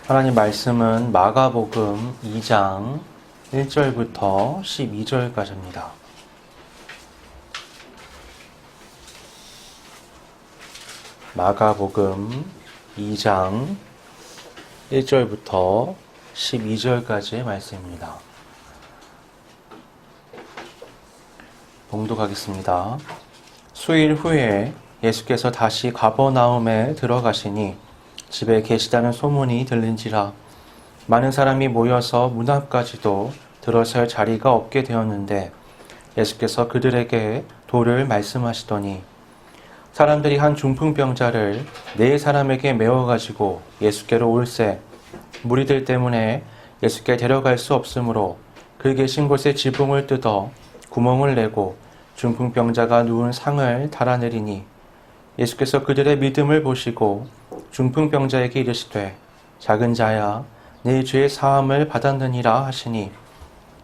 하나님 말씀은 마가복음 2장 1절부터 12절까지입니다. 마가복음 2장 1절부터 12절까지의 말씀입니다. 봉독하겠습니다. 수일 후에 예수께서 다시 가버나움에 들어가시니 집에 계시다는 소문이 들린지라 많은 사람이 모여서 문 앞까지도 들어설 자리가 없게 되었는데 예수께서 그들에게 도를 말씀하시더니 사람들이 한 중풍병자를 4사람에게 메워가지고 예수께로 올세 무리들 때문에 예수께 데려갈 수 없으므로 그 계신 곳에 지붕을 뜯어 구멍을 내고 중풍병자가 누운 상을 달아내리니 예수께서 그들의 믿음을 보시고 중풍병자에게 이르시되 작은 자야 네 죄의 사함을 받았느니라 하시니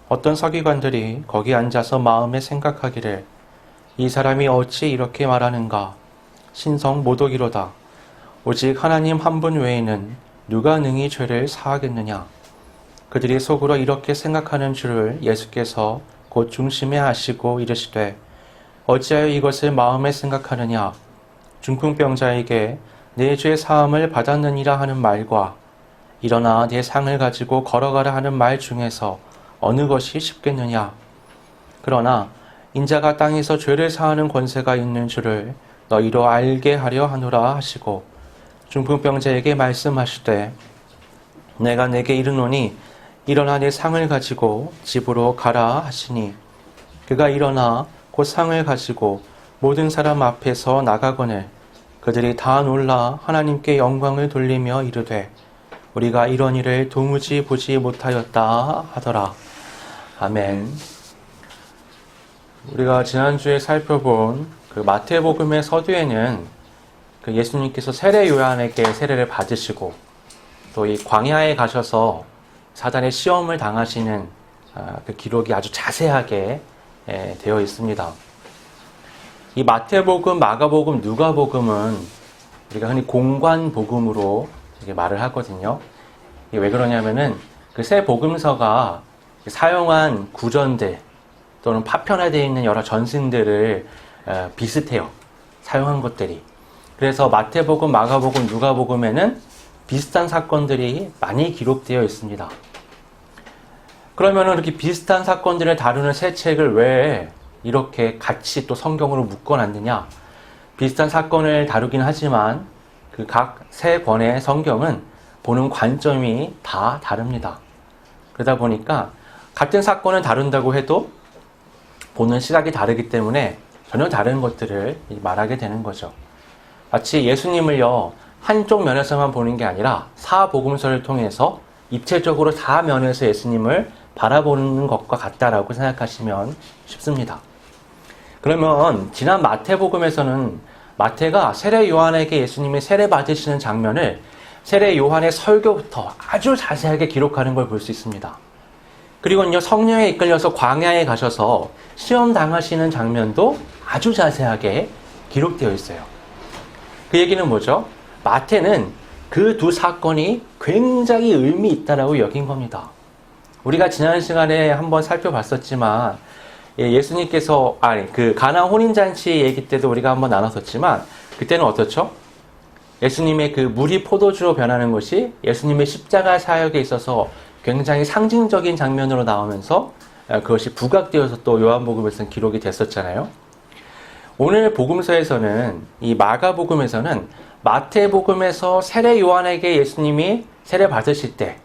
어떤 서기관들이 거기 앉아서 마음에 생각하기를 이 사람이 어찌 이렇게 말하는가 신성 모독이로다 오직 하나님 한 분 외에는 누가 능히 죄를 사하겠느냐 그들이 속으로 이렇게 생각하는 줄을 예수께서 곧 중심에 아시고 이르시되 어찌하여 이것을 마음에 생각하느냐 중풍병자에게 내 죄 사함을 받았느니라 하는 말과 일어나 내 상을 가지고 걸어가라 하는 말 중에서 어느 것이 쉽겠느냐 그러나 인자가 땅에서 죄를 사하는 권세가 있는 줄을 너희로 알게 하려 하노라 하시고 중풍병자에게 말씀하시되 내가 내게 이르노니 일어나 내 상을 가지고 집으로 가라 하시니 그가 일어나 곧 상을 가지고 모든 사람 앞에서 나가거늘 그들이 다 놀라 하나님께 영광을 돌리며 이르되 우리가 이런 일을 도무지 보지 못하였다 하더라. 아멘. 우리가 지난주에 살펴본 그 마태복음의 서두에는 그 예수님께서 세례 요한에게 세례를 받으시고 또 이 광야에 가셔서 사단의 시험을 당하시는 그 기록이 아주 자세하게 되어 있습니다. 이 마태복음, 마가복음, 누가복음은 우리가 흔히 공관복음으로 말을 하거든요. 이게 왜 그러냐면은 그 세 복음서가 사용한 구전들 또는 파편화되어 있는 여러 전신들을 비슷해요. 사용한 것들이. 그래서 마태복음, 마가복음, 누가복음에는 비슷한 사건들이 많이 기록되어 있습니다. 그러면 이렇게 비슷한 사건들을 다루는 세 책을 왜 이렇게 같이 또 성경으로 묶어놨느냐? 비슷한 사건을 다루긴 하지만 그 각 세 권의 성경은 보는 관점이 다 다릅니다. 그러다 보니까 같은 사건을 다룬다고 해도 보는 시각이 다르기 때문에 전혀 다른 것들을 말하게 되는 거죠. 마치 예수님을요, 한쪽 면에서만 보는 게 아니라 사복음서를 통해서 입체적으로 다 면에서 예수님을 바라보는 것과 같다라고 생각하시면 쉽습니다. 그러면 지난 마태복음에서는 마태가 세례 요한에게 예수님이 세례 받으시는 장면을 세례 요한의 설교부터 아주 자세하게 기록하는 걸 볼 수 있습니다. 그리고는요, 성령에 이끌려서 광야에 가셔서 시험 당하시는 장면도 아주 자세하게 기록되어 있어요. 그 얘기는 뭐죠? 마태는 그 두 사건이 굉장히 의미 있다라고 여긴 겁니다. 우리가 지난 시간에 한번 살펴봤었지만 예수님께서 그 가나 혼인잔치 얘기 때도 우리가 한번 나눴었지만 그때는 어떻죠? 예수님의 그 물이 포도주로 변하는 것이 예수님의 십자가 사역에 있어서 굉장히 상징적인 장면으로 나오면서 그것이 부각되어서 또 요한복음에서는 기록이 됐었잖아요. 오늘 복음서에서는 이 마가복음에서는 마태복음에서 세례 요한에게 예수님이 세례 받으실 때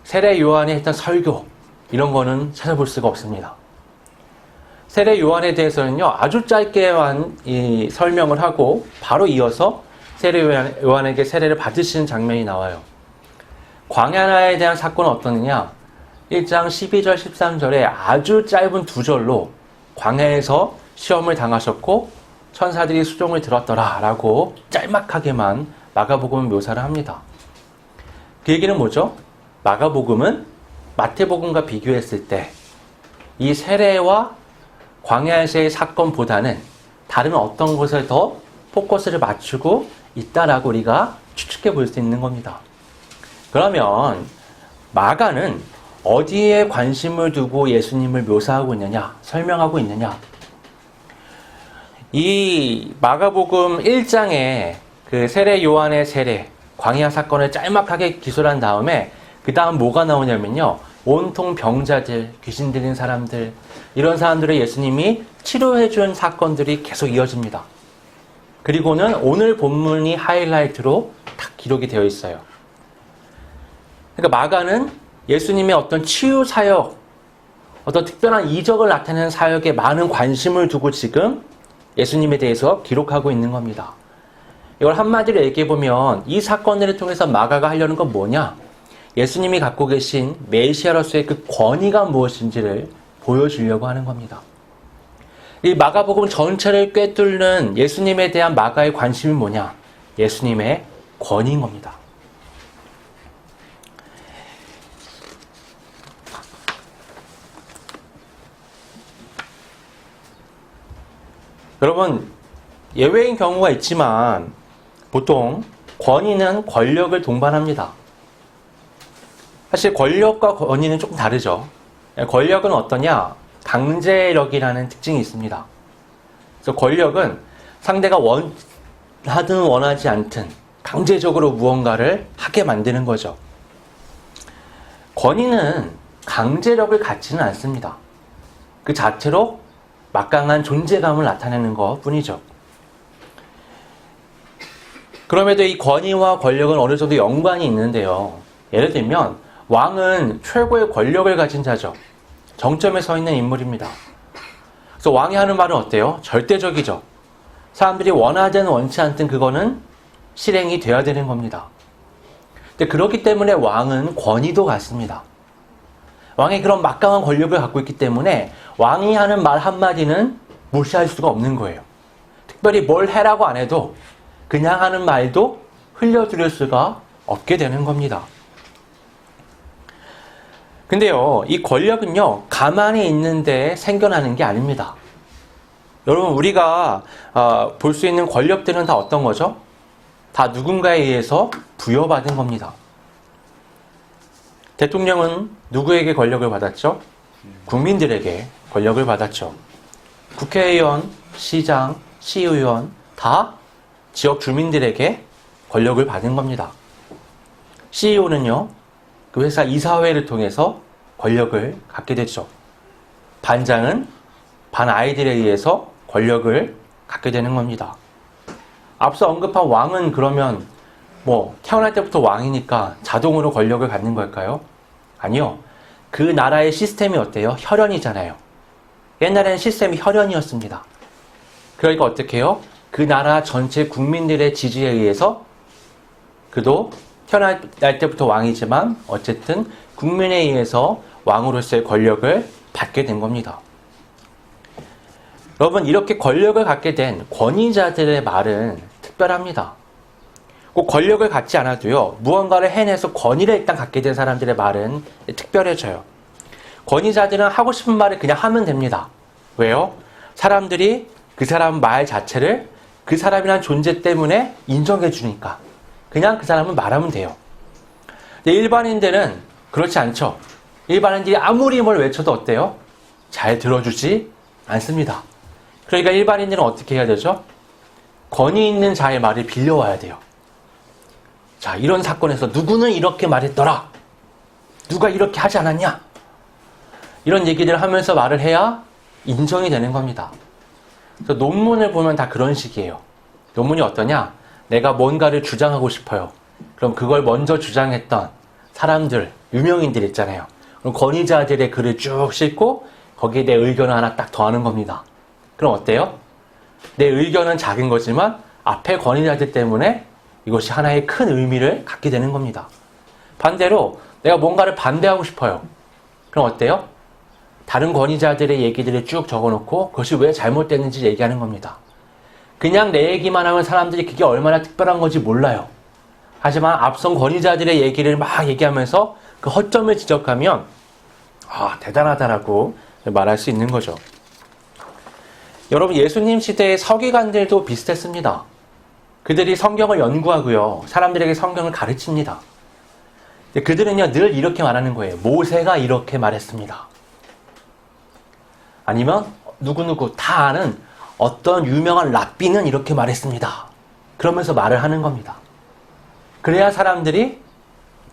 세례 요한이 했던 설교 이런 거는 찾아볼 수가 없습니다. 세례 요한에 대해서는요 아주 짧게만 이 설명을 하고 바로 이어서 세례 요한에게 세례를 받으시는 장면이 나와요. 광야나에 대한 사건은 어떠느냐? 1장 12절 13절에 아주 짧은 2절로 광야에서 시험을 당하셨고 천사들이 수종을 들었더라 라고 짤막하게만 마가복음은 묘사를 합니다. 그 얘기는 뭐죠? 마가복음은 마태복음과 비교했을 때 이 세례와 광야에서의 사건보다는 다른 어떤 것에 더 포커스를 맞추고 있다라고 우리가 추측해 볼 수 있는 겁니다. 그러면 마가는 어디에 관심을 두고 예수님을 묘사하고 있느냐, 설명하고 있느냐? 이 마가복음 1장에 그 세례 요한의 세례, 광야 사건을 짤막하게 기술한 다음에 그 다음 뭐가 나오냐면요. 온통 병자들, 귀신 들린 사람들, 이런 사람들을 예수님이 치료해준 사건들이 계속 이어집니다. 그리고는 오늘 본문이 하이라이트로 딱 기록이 되어 있어요. 그러니까 마가는 예수님의 어떤 치유 사역, 어떤 특별한 이적을 나타내는 사역에 많은 관심을 두고 지금 예수님에 대해서 기록하고 있는 겁니다. 이걸 한마디로 얘기해보면 이 사건들을 통해서 마가가 하려는 건 뭐냐? 예수님이 갖고 계신 메시아로서의 그 권위가 무엇인지를 보여주려고 하는 겁니다. 이 마가복음 전체를 꿰뚫는 예수님에 대한 마가의 관심이 뭐냐? 예수님의 권위인 겁니다. 여러분, 예외인 경우가 있지만 보통 권위는 권력을 동반합니다. 사실 권력과 권위는 조금 다르죠. 권력은 어떠냐? 강제력이라는 특징이 있습니다. 그래서 권력은 상대가 원하든 원하지 않든 강제적으로 무언가를 하게 만드는 거죠. 권위는 강제력을 갖지는 않습니다. 그 자체로 막강한 존재감을 나타내는 것 뿐이죠. 그럼에도 이 권위와 권력은 어느 정도 연관이 있는데요. 예를 들면 왕은 최고의 권력을 가진 자죠. 정점에 서 있는 인물입니다. 그래서 왕이 하는 말은 어때요? 절대적이죠. 사람들이 원하든 원치 않든 그거는 실행이 돼야 되는 겁니다. 근데 그렇기 때문에 왕은 권위도 갖습니다. 왕이 그런 막강한 권력을 갖고 있기 때문에 왕이 하는 말 한마디는 무시할 수가 없는 거예요. 특별히 뭘 해라고 안 해도 그냥 하는 말도 흘려들을 수가 없게 되는 겁니다. 근데요, 이 권력은요, 가만히 있는데 생겨나는 게 아닙니다. 여러분, 우리가 볼 수 있는 권력들은 다 어떤 거죠? 다 누군가에 의해서 부여받은 겁니다. 대통령은 누구에게 권력을 받았죠? 국민들에게 권력을 받았죠. 국회의원, 시장, 시의원 다 지역 주민들에게 권력을 받은 겁니다. CEO는요, 그 회사 이사회를 통해서 권력을 갖게 됐죠. 반장은 반 아이들에 의해서 권력을 갖게 되는 겁니다. 앞서 언급한 왕은 그러면 태어날 때부터 왕이니까 자동으로 권력을 갖는 걸까요? 아니요. 그 나라의 시스템이 어때요? 혈연이잖아요. 옛날에는 시스템이 혈연이었습니다. 그러니까 어떻게 해요? 그 나라 전체 국민들의 지지에 의해서 그도 태어날 때부터 왕이지만 어쨌든 국민에 의해서 왕으로서의 권력을 받게 된 겁니다. 여러분, 이렇게 권력을 갖게 된 권위자들의 말은 특별합니다. 꼭 권력을 갖지 않아도요, 무언가를 해내서 권위를 일단 갖게 된 사람들의 말은 특별해져요. 권위자들은 하고 싶은 말을 그냥 하면 됩니다. 왜요? 사람들이 그 사람 말 자체를 그 사람이란 존재 때문에 인정해 주니까 그냥 그 사람은 말하면 돼요. 근데 일반인들은 그렇지 않죠. 일반인들이 아무리 뭘 외쳐도 어때요? 잘 들어주지 않습니다. 그러니까 일반인들은 어떻게 해야 되죠? 권위 있는 자의 말을 빌려와야 돼요. 자, 이런 사건에서 누구는 이렇게 말했더라. 누가 이렇게 하지 않았냐? 이런 얘기를 하면서 말을 해야 인정이 되는 겁니다. 그래서 논문을 보면 다 그런 식이에요. 논문이 어떠냐? 내가 뭔가를 주장하고 싶어요. 그럼 그걸 먼저 주장했던 사람들, 유명인들 있잖아요. 그럼 권위자들의 글을 쭉 싣고 거기에 내 의견을 하나 딱 더하는 겁니다. 그럼 어때요? 내 의견은 작은 거지만 앞에 권위자들 때문에 이것이 하나의 큰 의미를 갖게 되는 겁니다. 반대로 내가 뭔가를 반대하고 싶어요. 그럼 어때요? 다른 권위자들의 얘기들을 쭉 적어놓고 그것이 왜 잘못됐는지 얘기하는 겁니다. 그냥 내 얘기만 하면 사람들이 그게 얼마나 특별한 건지 몰라요. 하지만 앞선 권위자들의 얘기를 막 얘기하면서 그 허점을 지적하면 대단하다라고 말할 수 있는 거죠. 여러분, 예수님 시대의 서기관들도 비슷했습니다. 그들이 성경을 연구하고요, 사람들에게 성경을 가르칩니다. 근데 그들은요, 늘 이렇게 말하는 거예요. 모세가 이렇게 말했습니다. 아니면 누구누구 다 아는 어떤 유명한 랍비는 이렇게 말했습니다. 그러면서 말을 하는 겁니다. 그래야 사람들이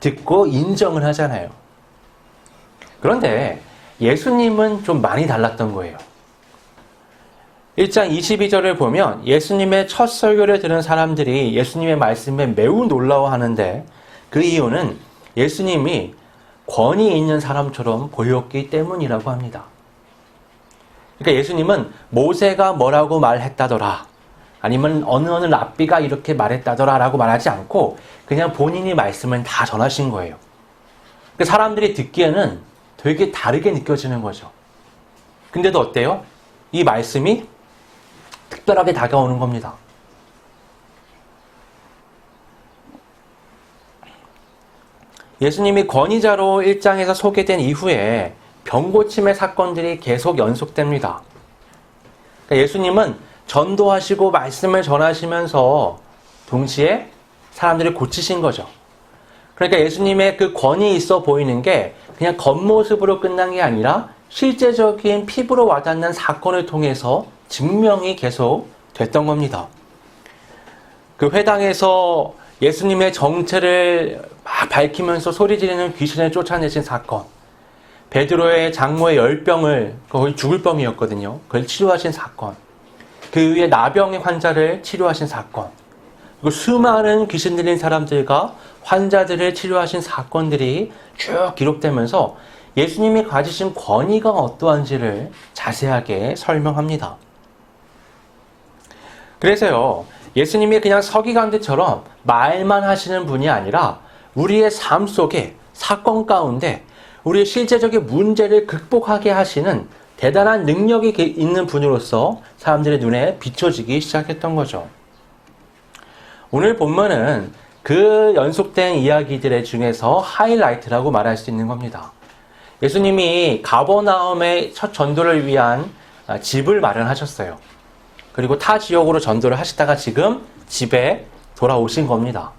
듣고 인정을 하잖아요. 그런데 예수님은 좀 많이 달랐던 거예요. 1장 22절을 보면 예수님의 첫 설교를 들은 사람들이 예수님의 말씀에 매우 놀라워하는데 그 이유는 예수님이 권위 있는 사람처럼 보였기 때문이라고 합니다. 그러니까 예수님은 모세가 뭐라고 말했다더라, 아니면 어느 랍비가 이렇게 말했다더라 라고 말하지 않고 그냥 본인이 말씀을 다 전하신 거예요. 그러니까 사람들이 듣기에는 되게 다르게 느껴지는 거죠. 근데도 어때요? 이 말씀이 특별하게 다가오는 겁니다. 예수님이 권위자로 1장에서 소개된 이후에 병고침의 사건들이 계속 연속됩니다. 그러니까 예수님은 전도하시고 말씀을 전하시면서 동시에 사람들을 고치신 거죠. 그러니까 예수님의 그 권위 있어 보이는 게 그냥 겉모습으로 끝난 게 아니라 실제적인 피부로 와닿는 사건을 통해서 증명이 계속 됐던 겁니다. 그 회당에서 예수님의 정체를 막 밝히면서 소리 지르는 귀신을 쫓아내신 사건, 베드로의 장모의 열병을, 거의 죽을 병이었거든요. 그걸 치료하신 사건, 그 위에 나병의 환자를 치료하신 사건, 그리고 수많은 귀신 들린 사람들과 환자들을 치료하신 사건들이 쭉 기록되면서 예수님이 가지신 권위가 어떠한지를 자세하게 설명합니다. 그래서요, 예수님이 그냥 서기관들처럼 말만 하시는 분이 아니라 우리의 삶 속에, 사건 가운데 우리의 실제적인 문제를 극복하게 하시는 대단한 능력이 있는 분으로서 사람들의 눈에 비춰지기 시작했던 거죠. 오늘 본문은 그 연속된 이야기들의 중에서 하이라이트라고 말할 수 있는 겁니다. 예수님이 가버나움의 첫 전도를 위한 집을 마련하셨어요. 그리고 타 지역으로 전도를 하시다가 지금 집에 돌아오신 겁니다.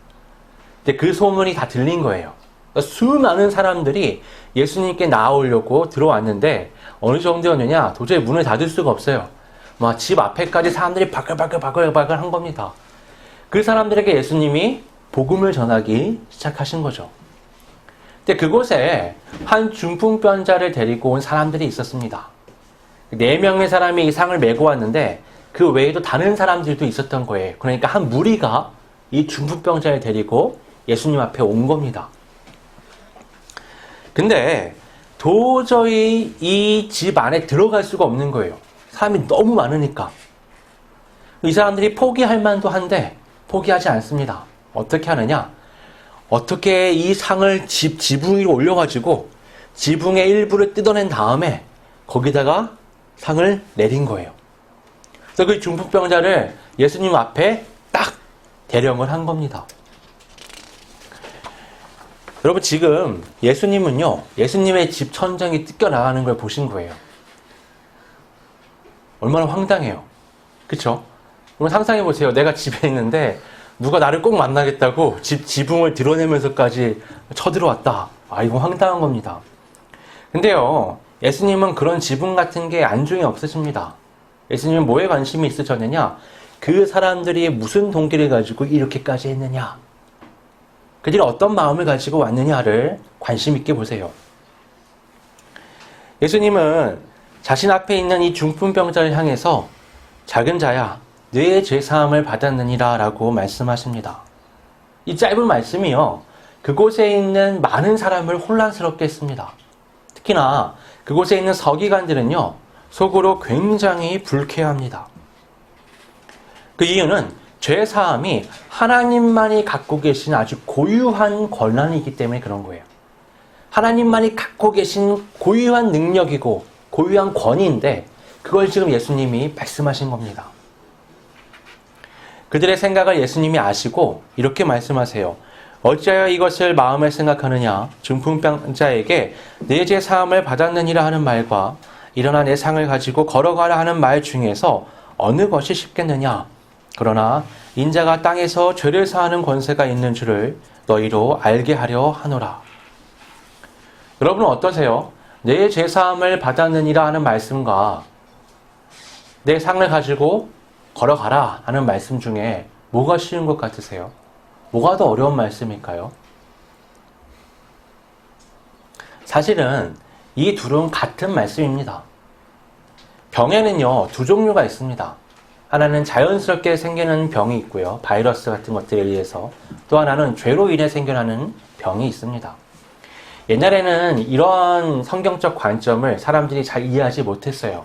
근데 그 소문이 다 들린 거예요. 그러니까 수많은 사람들이 예수님께 나아오려고 들어왔는데 어느 정도였느냐? 도저히 문을 닫을 수가 없어요. 막 집 앞에까지 사람들이 바글바글 한 겁니다. 그 사람들에게 예수님이 복음을 전하기 시작하신 거죠. 근데 그곳에 한 중풍병자를 데리고 온 사람들이 있었습니다. 4명의 사람이 이 상을 메고 왔는데 그 외에도 다른 사람들도 있었던 거예요. 그러니까 한 무리가 이 중풍병자를 데리고 예수님 앞에 온 겁니다. 근데 도저히 이 집 안에 들어갈 수가 없는 거예요. 사람이 너무 많으니까. 이 사람들이 포기할 만도 한데 포기하지 않습니다. 어떻게 하느냐? 어떻게 이 상을 지붕 위로 올려가지고 지붕의 일부를 뜯어낸 다음에 거기다가 상을 내린 거예요. 그래서 그 중풍병자를 예수님 앞에 딱 대령을 한 겁니다. 여러분, 지금 예수님은요, 예수님의 집 천장이 뜯겨나가는 걸 보신 거예요. 얼마나 황당해요. 그쵸? 그럼 상상해 보세요. 내가 집에 있는데 누가 나를 꼭 만나겠다고 집 지붕을 드러내면서까지 쳐들어왔다. 아, 이거 황당한 겁니다. 근데요, 예수님은 그런 지붕 같은 게 안중에 없으십니다. 예수님은 뭐에 관심이 있으셨느냐? 그 사람들이 무슨 동기를 가지고 이렇게까지 했느냐? 그들이 어떤 마음을 가지고 왔느냐를 관심 있게 보세요. 예수님은 자신 앞에 있는 이 중풍병자를 향해서 작은 자야, 네 죄사함을 받았느니라 라고 말씀하십니다. 이 짧은 말씀이요, 그곳에 있는 많은 사람을 혼란스럽게 했습니다. 특히나 그곳에 있는 서기관들은요, 속으로 굉장히 불쾌합니다. 그 이유는 죄사함이 하나님만이 갖고 계신 아주 고유한 권한이기 때문에 그런 거예요. 하나님만이 갖고 계신 고유한 능력이고 고유한 권위인데 그걸 지금 예수님이 말씀하신 겁니다. 그들의 생각을 예수님이 아시고 이렇게 말씀하세요. 어찌하여 이것을 마음에 생각하느냐? 중풍병자에게 내 죄 사함을 받았느니라 하는 말과 일어나 내 상을 가지고 걸어가라 하는 말 중에서 어느 것이 쉽겠느냐? 그러나 인자가 땅에서 죄를 사하는 권세가 있는 줄을 너희로 알게 하려 하노라. 여러분은 어떠세요? 내 죄사함을 받았느니라 하는 말씀과 내 상을 가지고 걸어가라 하는 말씀 중에 뭐가 쉬운 것 같으세요? 뭐가 더 어려운 말씀일까요? 사실은 이 둘은 같은 말씀입니다. 병에는요, 두 종류가 있습니다. 하나는 자연스럽게 생기는 병이 있고요. 바이러스 같은 것들에 의해서. 또 하나는 죄로 인해 생겨나는 병이 있습니다. 옛날에는 이런 성경적 관점을 사람들이 잘 이해하지 못했어요.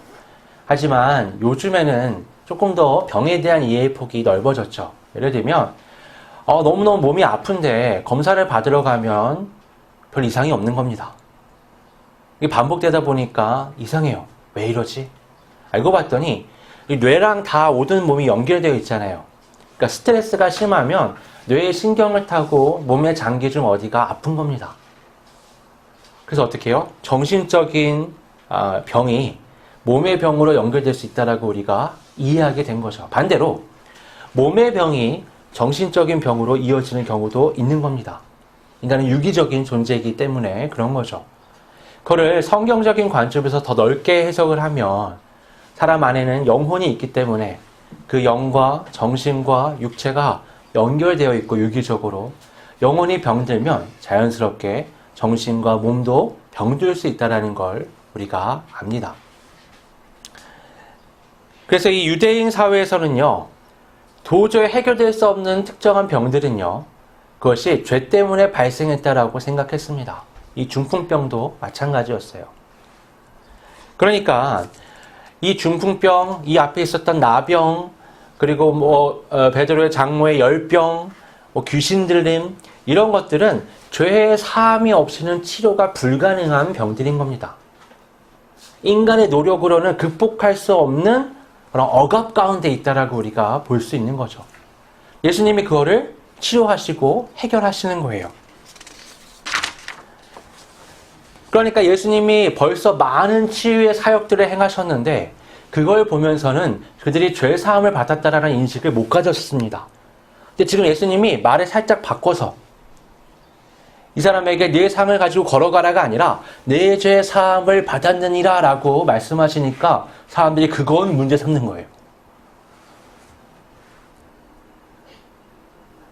하지만 요즘에는 조금 더 병에 대한 이해의 폭이 넓어졌죠. 예를 들면 너무너무 몸이 아픈데 검사를 받으러 가면 별 이상이 없는 겁니다. 이게 반복되다 보니까 이상해요. 왜 이러지? 알고 봤더니 이 뇌랑 다 모든 몸이 연결되어 있잖아요. 그러니까 스트레스가 심하면 뇌의 신경을 타고 몸의 장기 중 어디가 아픈 겁니다. 그래서 어떻게 해요? 정신적인 병이 몸의 병으로 연결될 수 있다라고 우리가 이해하게 된 거죠. 반대로 몸의 병이 정신적인 병으로 이어지는 경우도 있는 겁니다. 인간은 유기적인 존재이기 때문에 그런 거죠. 그거를 성경적인 관점에서 더 넓게 해석을 하면 사람 안에는 영혼이 있기 때문에 그 영과 정신과 육체가 연결되어 있고 유기적으로 영혼이 병들면 자연스럽게 정신과 몸도 병들 수 있다는 걸 우리가 압니다. 그래서 이 유대인 사회에서는요, 도저히 해결될 수 없는 특정한 병들은요, 그것이 죄 때문에 발생했다라고 생각했습니다. 이 중풍병도 마찬가지였어요. 그러니까 이 중풍병, 이 앞에 있었던 나병, 그리고 베드로의 장모의 열병, 귀신 들림, 이런 것들은 죄의 사함이 없이는 치료가 불가능한 병들인 겁니다. 인간의 노력으로는 극복할 수 없는 그런 억압 가운데 있다라고 우리가 볼 수 있는 거죠. 예수님이 그거를 치료하시고 해결하시는 거예요. 그러니까 예수님이 벌써 많은 치유의 사역들을 행하셨는데 그걸 보면서는 그들이 죄 사함을 받았다라는 인식을 못 가졌습니다. 근데 지금 예수님이 말을 살짝 바꿔서 이 사람에게 네 상을 가지고 걸어가라가 아니라 내 죄 사함을 받았느니라 라고 말씀하시니까 사람들이 그건 문제 삼는 거예요.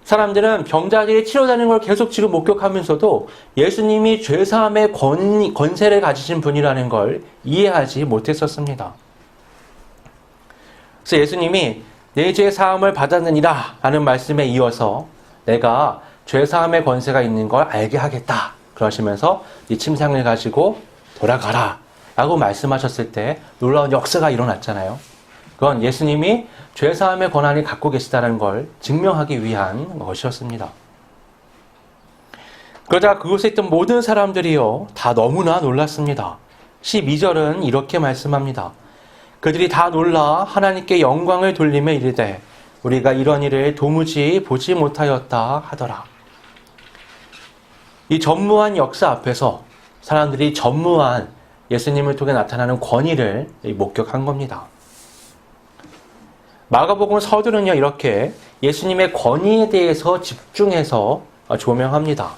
사람들은 병자들이 치료되는 걸 계속 지금 목격하면서도 예수님이 죄사함의 권세를 가지신 분이라는 걸 이해하지 못했었습니다. 그래서 예수님이 내 죄사함을 받았느니라 하는 말씀에 이어서 내가 죄사함의 권세가 있는 걸 알게 하겠다 그러시면서 이 침상을 가지고 돌아가라 라고 말씀하셨을 때 놀라운 역사가 일어났잖아요. 그건 예수님이 죄사함의 권한을 갖고 계시다는 걸 증명하기 위한 것이었습니다. 그러자 그곳에 있던 모든 사람들이요 다 너무나 놀랐습니다. 12절은 이렇게 말씀합니다. 그들이 다 놀라 하나님께 영광을 돌리며 이르되 우리가 이런 일을 도무지 보지 못하였다 하더라. 이 전무한 역사 앞에서 사람들이 전무한 예수님을 통해 나타나는 권위를 목격한 겁니다. 마가복음 서두는요 이렇게 예수님의 권위에 대해서 집중해서 조명합니다.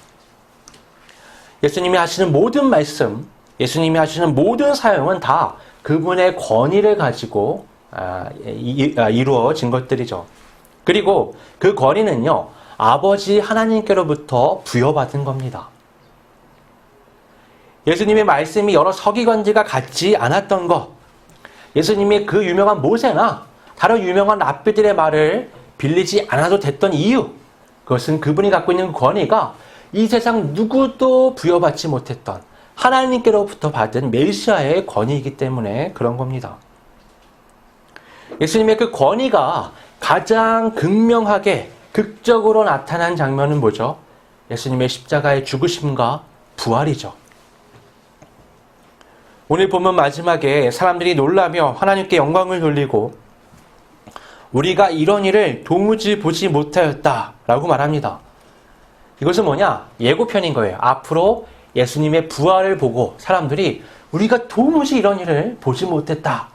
예수님이 하시는 모든 말씀, 예수님이 하시는 모든 사역은 다 그분의 권위를 가지고 이루어진 것들이죠. 그리고 그 권위는요 아버지 하나님께로부터 부여받은 겁니다. 예수님의 말씀이 여러 서기관들과 같지 않았던 것, 예수님이 그 유명한 모세나 다른 유명한 랍비들의 말을 빌리지 않아도 됐던 이유, 그것은 그분이 갖고 있는 권위가 이 세상 누구도 부여받지 못했던 하나님께로부터 받은 메시아의 권위이기 때문에 그런 겁니다. 예수님의 그 권위가 가장 극명하게 극적으로 나타난 장면은 뭐죠? 예수님의 십자가의 죽으심과 부활이죠. 오늘 본문 마지막에 사람들이 놀라며 하나님께 영광을 돌리고 우리가 이런 일을 도무지 보지 못하였다라고 말합니다. 이것은 뭐냐? 예고편인 거예요. 앞으로 예수님의 부활을 보고 사람들이 우리가 도무지 이런 일을 보지 못했다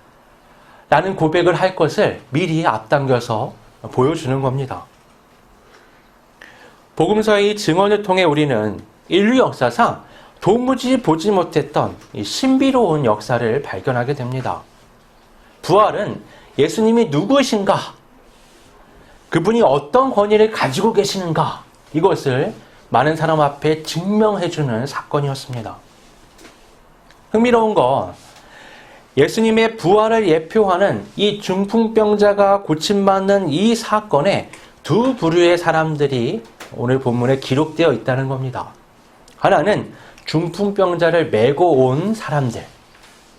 라는 고백을 할 것을 미리 앞당겨서 보여주는 겁니다. 복음서의 증언을 통해 우리는 인류 역사상 도무지 보지 못했던 이 신비로운 역사를 발견하게 됩니다. 부활은 예수님이 누구이신가? 그분이 어떤 권위를 가지고 계시는가? 이것을 많은 사람 앞에 증명해주는 사건이었습니다. 흥미로운 건 예수님의 부활을 예표하는 이 중풍병자가 고침받는 이 사건에 두 부류의 사람들이 오늘 본문에 기록되어 있다는 겁니다. 하나는 중풍병자를 메고 온 사람들,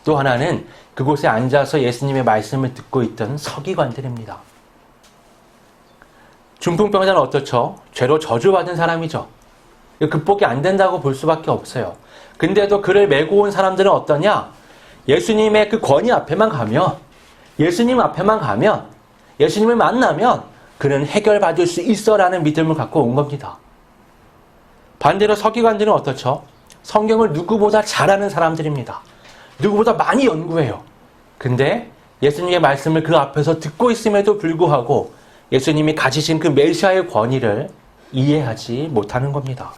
또 하나는 그곳에 앉아서 예수님의 말씀을 듣고 있던 서기관들입니다. 중풍병자는 어떻죠? 죄로 저주받은 사람이죠. 극복이 안 된다고 볼 수밖에 없어요. 근데도 그를 메고 온 사람들은 어떠냐? 예수님의 그 권위 앞에만 가면, 예수님 앞에만 가면, 예수님을 만나면 그는 해결받을 수 있어라는 믿음을 갖고 온 겁니다. 반대로 서기관들은 어떻죠? 성경을 누구보다 잘 아는 사람들입니다. 누구보다 많이 연구해요. 근데 예수님의 말씀을 그 앞에서 듣고 있음에도 불구하고 예수님이 가지신 그 메시아의 권위를 이해하지 못하는 겁니다.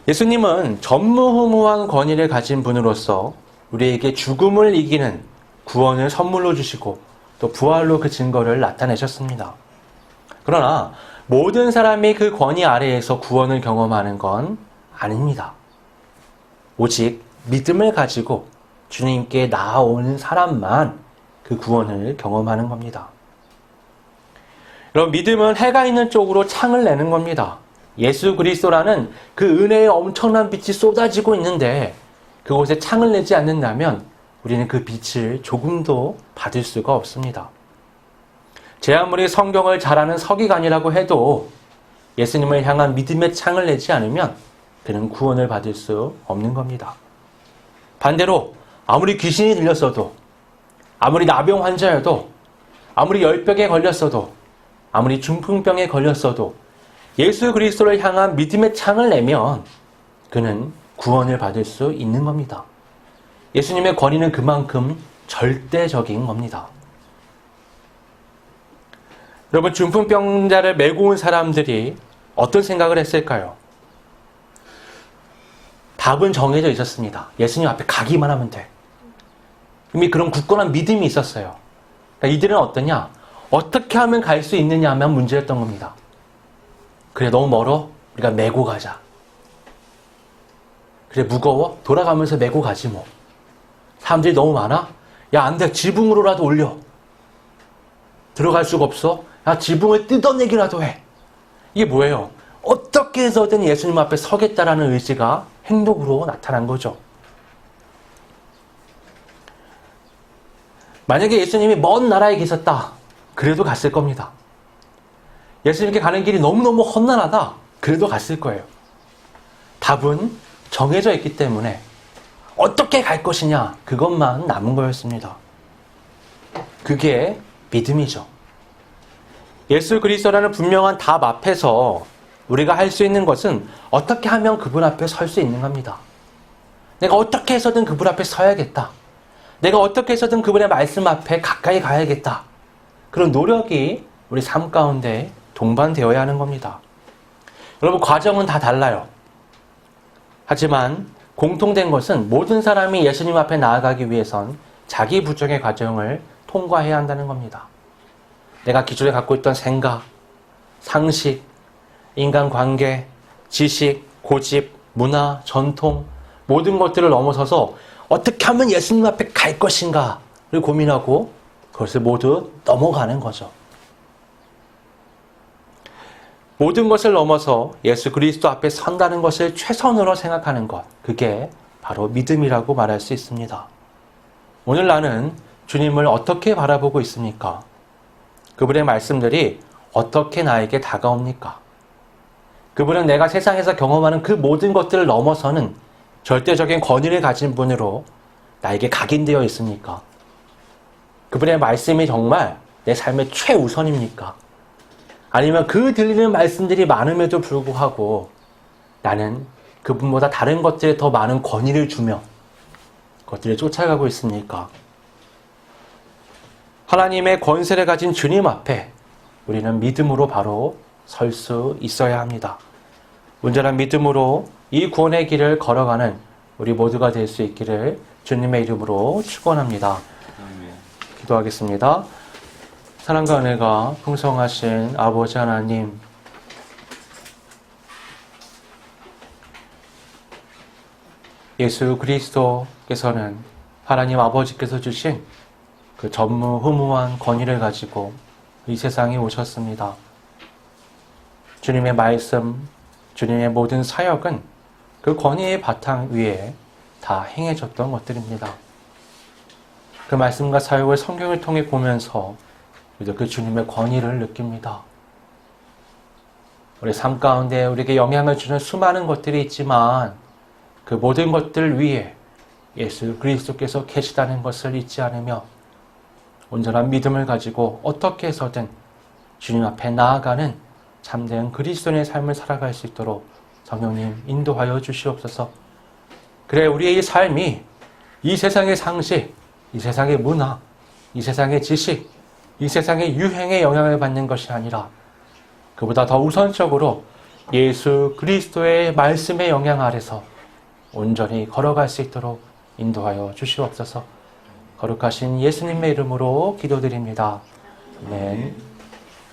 예수님은 전무후무한 권위를 가진 분으로서 우리에게 죽음을 이기는 구원을 선물로 주시고 또 부활로 그 증거를 나타내셨습니다. 그러나 모든 사람이 그 권위 아래에서 구원을 경험하는 건 아닙니다. 오직 믿음을 가지고 주님께 나아오는 사람만 그 구원을 경험하는 겁니다. 여러분, 믿음은 해가 있는 쪽으로 창을 내는 겁니다. 예수 그리스도라는 그 은혜의 엄청난 빛이 쏟아지고 있는데 그곳에 창을 내지 않는다면 우리는 그 빛을 조금도 받을 수가 없습니다. 제 아무리 성경을 잘 아는 서기관이라고 해도 예수님을 향한 믿음의 창을 내지 않으면 그는 구원을 받을 수 없는 겁니다. 반대로 아무리 귀신이 들렸어도, 아무리 나병 환자여도, 아무리 열병에 걸렸어도, 아무리 중풍병에 걸렸어도 예수 그리스도를 향한 믿음의 창을 내면 그는 구원을 받을 수 있는 겁니다. 예수님의 권위는 그만큼 절대적인 겁니다. 여러분, 중풍병자를 메고 온 사람들이 어떤 생각을 했을까요? 답은 정해져 있었습니다. 예수님 앞에 가기만 하면 돼. 이미 그런 굳건한 믿음이 있었어요. 그러니까 이들은 어떠냐? 어떻게 하면 갈 수 있느냐 하면 문제였던 겁니다. 그래, 너무 멀어? 우리가 메고 가자. 그래, 무거워? 돌아가면서 메고 가지 뭐. 사람들이 너무 많아? 야, 안 돼. 지붕으로라도 올려. 들어갈 수가 없어? 야, 지붕을 뜯어내기라도 해. 이게 뭐예요? 어떻게 해서든 예수님 앞에 서겠다라는 의지가 행동으로 나타난 거죠. 만약에 예수님이 먼 나라에 계셨다. 그래도 갔을 겁니다. 예수님께 가는 길이 너무너무 험난하다. 그래도 갔을 거예요. 답은 정해져 있기 때문에 어떻게 갈 것이냐, 그것만 남은 거였습니다. 그게 믿음이죠. 예수 그리스도라는 분명한 답 앞에서 우리가 할 수 있는 것은 어떻게 하면 그분 앞에 설 수 있는 겁니다. 내가 어떻게 해서든 그분 앞에 서야겠다. 내가 어떻게 해서든 그분의 말씀 앞에 가까이 가야겠다. 그런 노력이 우리 삶 가운데 동반되어야 하는 겁니다. 여러분, 과정은 다 달라요. 하지만 공통된 것은 모든 사람이 예수님 앞에 나아가기 위해선 자기 부족의 과정을 통과해야 한다는 겁니다. 내가 기존에 갖고 있던 생각, 상식, 인간관계, 지식, 고집, 문화, 전통, 모든 것들을 넘어서서 어떻게 하면 예수님 앞에 갈 것인가를 고민하고 그것을 모두 넘어가는 거죠. 모든 것을 넘어서 예수 그리스도 앞에 선다는 것을 최선으로 생각하는 것, 그게 바로 믿음이라고 말할 수 있습니다. 오늘 나는 주님을 어떻게 바라보고 있습니까? 그분의 말씀들이 어떻게 나에게 다가옵니까? 그분은 내가 세상에서 경험하는 그 모든 것들을 넘어서는 절대적인 권위를 가진 분으로 나에게 각인되어 있습니까? 그분의 말씀이 정말 내 삶의 최우선입니까? 아니면 그 들리는 말씀들이 많음에도 불구하고 나는 그분보다 다른 것들에 더 많은 권위를 주며 그것들을 쫓아가고 있습니까? 하나님의 권세를 가진 주님 앞에 우리는 믿음으로 바로 설 수 있어야 합니다. 온전한 믿음으로 이 구원의 길을 걸어가는 우리 모두가 될 수 있기를 주님의 이름으로 축원합니다. 기도하겠습니다. 사랑과 은혜가 풍성하신 아버지 하나님, 예수 그리스도께서는 하나님 아버지께서 주신 그 전무후무한 권위를 가지고 이 세상에 오셨습니다. 주님의 말씀, 주님의 모든 사역은 그 권위의 바탕 위에 다 행해졌던 것들입니다. 그 말씀과 사역을 성경을 통해 보면서 우리도 그 주님의 권위를 느낍니다. 우리 삶 가운데 우리에게 영향을 주는 수많은 것들이 있지만 그 모든 것들 위에 예수 그리스도께서 계시다는 것을 잊지 않으며 온전한 믿음을 가지고 어떻게 해서든 주님 앞에 나아가는 참된 그리스도인의 삶을 살아갈 수 있도록 성령님 인도하여 주시옵소서. 그래, 우리의 이 삶이 이 세상의 상식, 이 세상의 문화, 이 세상의 지식, 이 세상의 유행에 영향을 받는 것이 아니라 그보다 더 우선적으로 예수 그리스도의 말씀의 영향 아래서 온전히 걸어갈 수 있도록 인도하여 주시옵소서. 거룩하신 예수님의 이름으로 기도드립니다. 아멘.